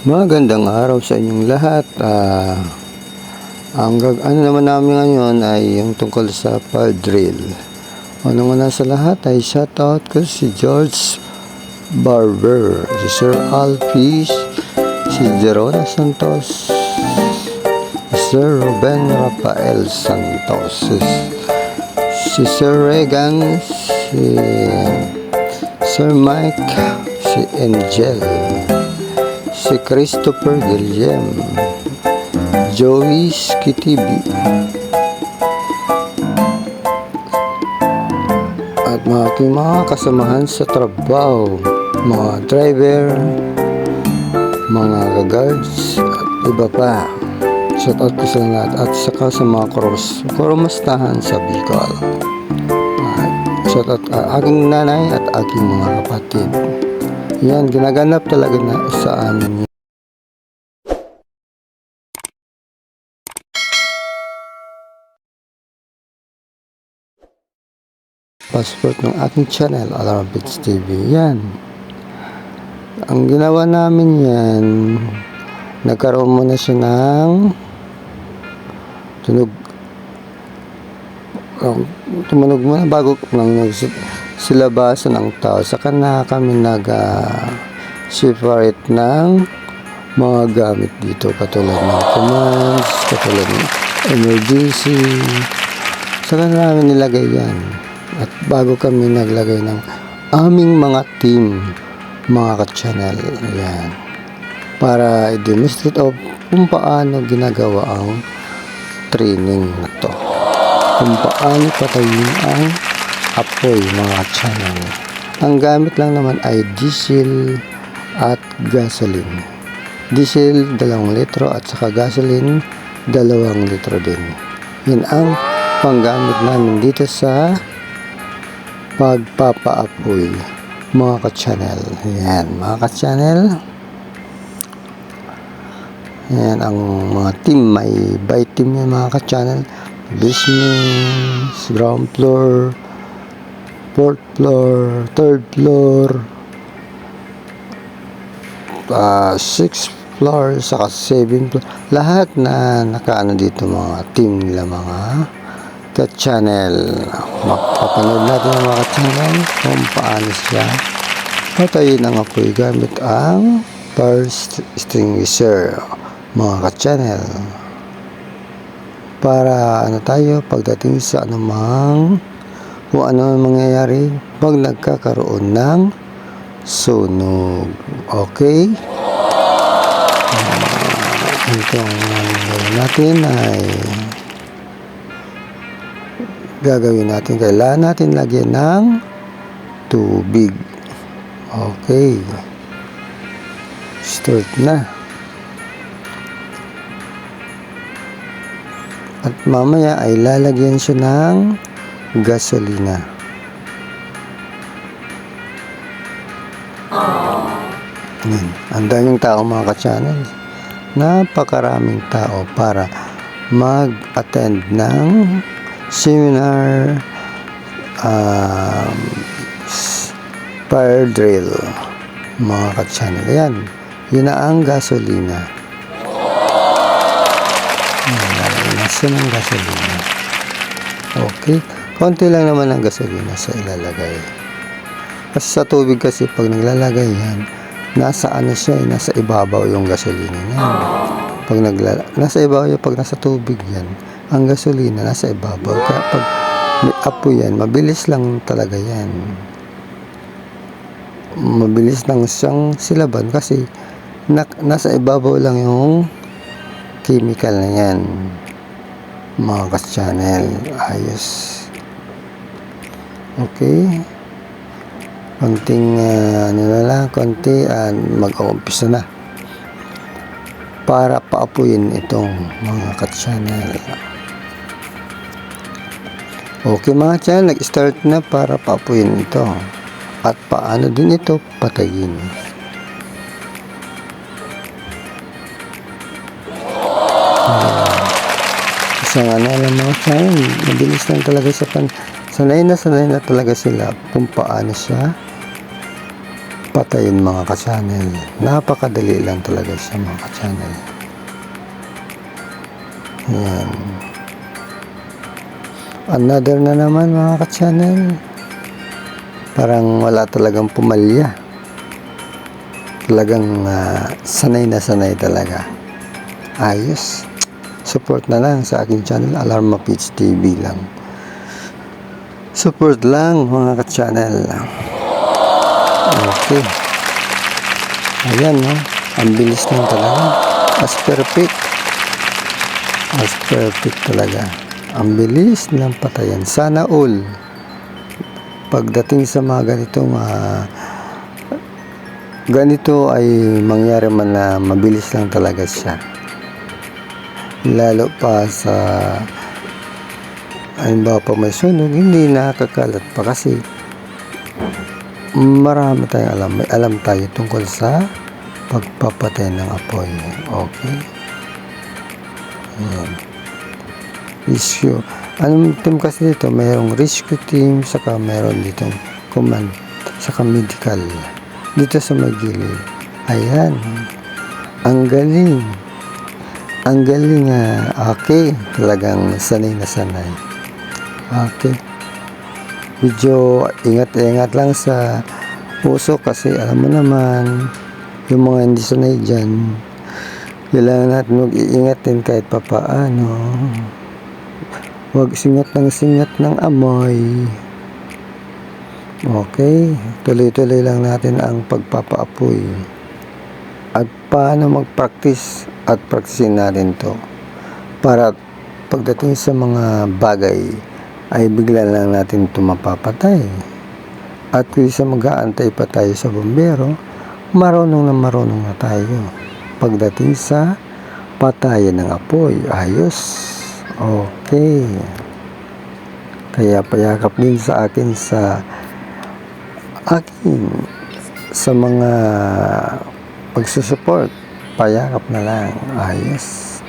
Magandang araw sa inyong lahat. Ano naman namin ngayon ay yung tungkol sa fire drill. Una sa lahat ay shoutout ko si George Barber, si Sir Alfie, si Jerona Santos, si Sir Ruben Rafael Santos, si Sir Regan, si Sir Mike, si Angel, si Christopher Guillem, Joey Skitibi, at mga aking mga kasamahan sa trabaho, mga driver, mga guards, at iba pa. Shoutout ko sa lahat at saka sa mga koromastahan sa Bicol. Shoutout aking nanay at aking mga kapatid. Yan, ginaganap talaga na sa amin. Passport ng aking channel, Alarm Beats TV. Yan. Ang ginawa namin yan, nagkaroon muna siya ng tumunog muna bago nang silabasan ng tao. Saka na kami separate ng mga gamit dito katulad ng commands, katulad ng emergency. Saka na namin nilagay yan. At bago kami naglagay ng aming mga team, mga ka-channel, yan, para i-demonstrate of kung paano ginagawa ang training na to, kung paano patayin ang apoy, mga channel. Ang gamit lang naman ay diesel at gasoline. Diesel 2 litro at saka gasoline 2 litro din. Yan ang panggamit namin dito sa pagpapaapoy, mga ka-channel. Yan, mga ka-channel. Yan ang mga team, may by team yan, mga ka-channel. Basement, ground floor, 4th floor, 3rd floor, 6th floor, saka 7th floor. Lahat na nakaano dito, mga team nila, mga ka-channel. Mapapanood natin ang mga ka-channel kung paano siya patayin ang apoy gamit ang fire extinguisher, mga ka-channel, para tayo pagdating sa anumang kung ano mangyayari pag nagkakaroon ng sunog. Okay? Itong natin ay gagawin natin, kailangan natin lagyan ng tubig. Okay, start na. At mamaya ay lalagyan siya ng gasolina. Yan. Ang daming tao, mga ka-channel, napakaraming tao para mag-attend ng seminar, fire drill, mga ka-channel. Yan, yun na ang gasolina. Nasa ng gasolina. Okay, konti lang naman ang gasolina sa ilalagay. Kasi sa tubig kasi pag naglalagay yan, nasa ano siya, nasa ibabaw yung gasolina niyan. Pag nasa ibabaw yan, pag nasa tubig yan, ang gasolina nasa ibabaw. Kaya pag may apoy yan, mabilis lang talaga yan. Mabilis lang siyang silaban kasi nasa ibabaw lang yung chemical na yan, mga ka-channel. Ayos. Okay. Konting konti mag-uumpisa na para paapuyin itong mga ka-channel. Okay, mga channel, nag-start na para paapuyin ito. At paano din ito patayin. Isang lang, mga channel, mabilis lang talaga sa sanay na talaga sila kung paano siya patay. patayin mga ka-channel. Napakadali lang talaga siya mga ka-channel. Yan. Another na naman mga ka-channel. Parang wala talagang pumalya. Talagang sanay na sanay talaga. Ayos. Support na lang sa aking channel, Alarma Pits TV lang. Support lang mga ka-channel. Okay. Ayan, no? Ang bilis lang talaga. As perfect. As perfect talaga. Ang bilis ng patayan. Sana all. Pagdating sa mga ganito ay mangyari man na mabilis lang talaga siya. Lalo pa sa halimbawa pag may sunog, hindi nakakalat pa kasi marami tayong alam. May alam tayo tungkol sa pagpapatay ng apoy. Okay? Ayan. Rescue. Anong team kasi dito? Mayroong rescue team, saka mayroon ditong command, saka medical. Dito sa may gilid. Ayan. Ang galing. Ang galing okay. Talagang sanay na sanay. Okay. Medyo ingat-ingat lang sa puso kasi alam mo naman, yung mga hindi sanay dyan, kailangan natin mag-iingat din kahit papaano. Huwag singat ng amoy. Okay. Tuloy-tuloy lang natin ang pagpapaapoy. At paano mag-practice at practicein natin to para pagdating sa mga bagay ay bigla lang natin ito mapapatay. At kung isa mag-aantay pa tayo sa bumbero, marunong na tayo pagdating sa patayan ng apoy. Ayos. Okay. Kaya payakap din sa akin sa mga pagsusupport. Payakap na lang. Ayos.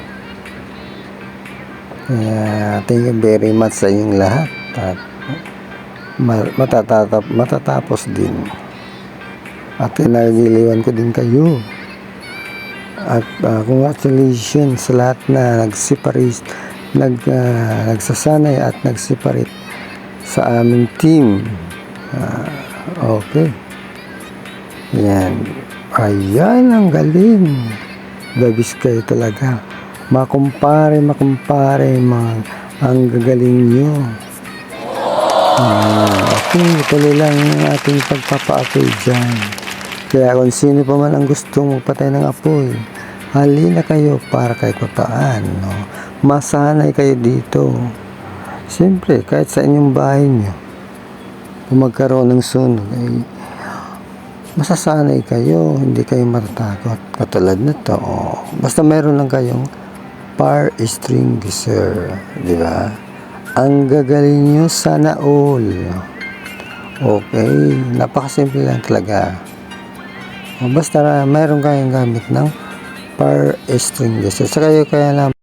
Kaya thank you very much sa inyong lahat. At matatapos din. At pinagiliwan ko din kayo. At congratulations sa lahat na nagsasanay at nagseparate sa aming team. Okay. Yan. Ayan, ang galing. Babis kayo talaga. Makumpare, ang gagaling nyo. Okay, tuloy lang ang ating pagpapaapoy dyan. Kaya kung sino pa man ang gustong magpatay ng apoy, halina kayo para kahit papaano. Masanay kayo dito. Siyempre, kahit sa inyong bahay nyo, kung magkaroon ng sunog, ay masasanay kayo, hindi kayo matatakot. Katulad na to, basta meron lang kayong fire extinguisher, di ba? Ang gagaling nyo, sana all. Okay, napakasimple lang talaga. Basta meron kayong gamit ng fire extinguisher. Saka kayo kaya lang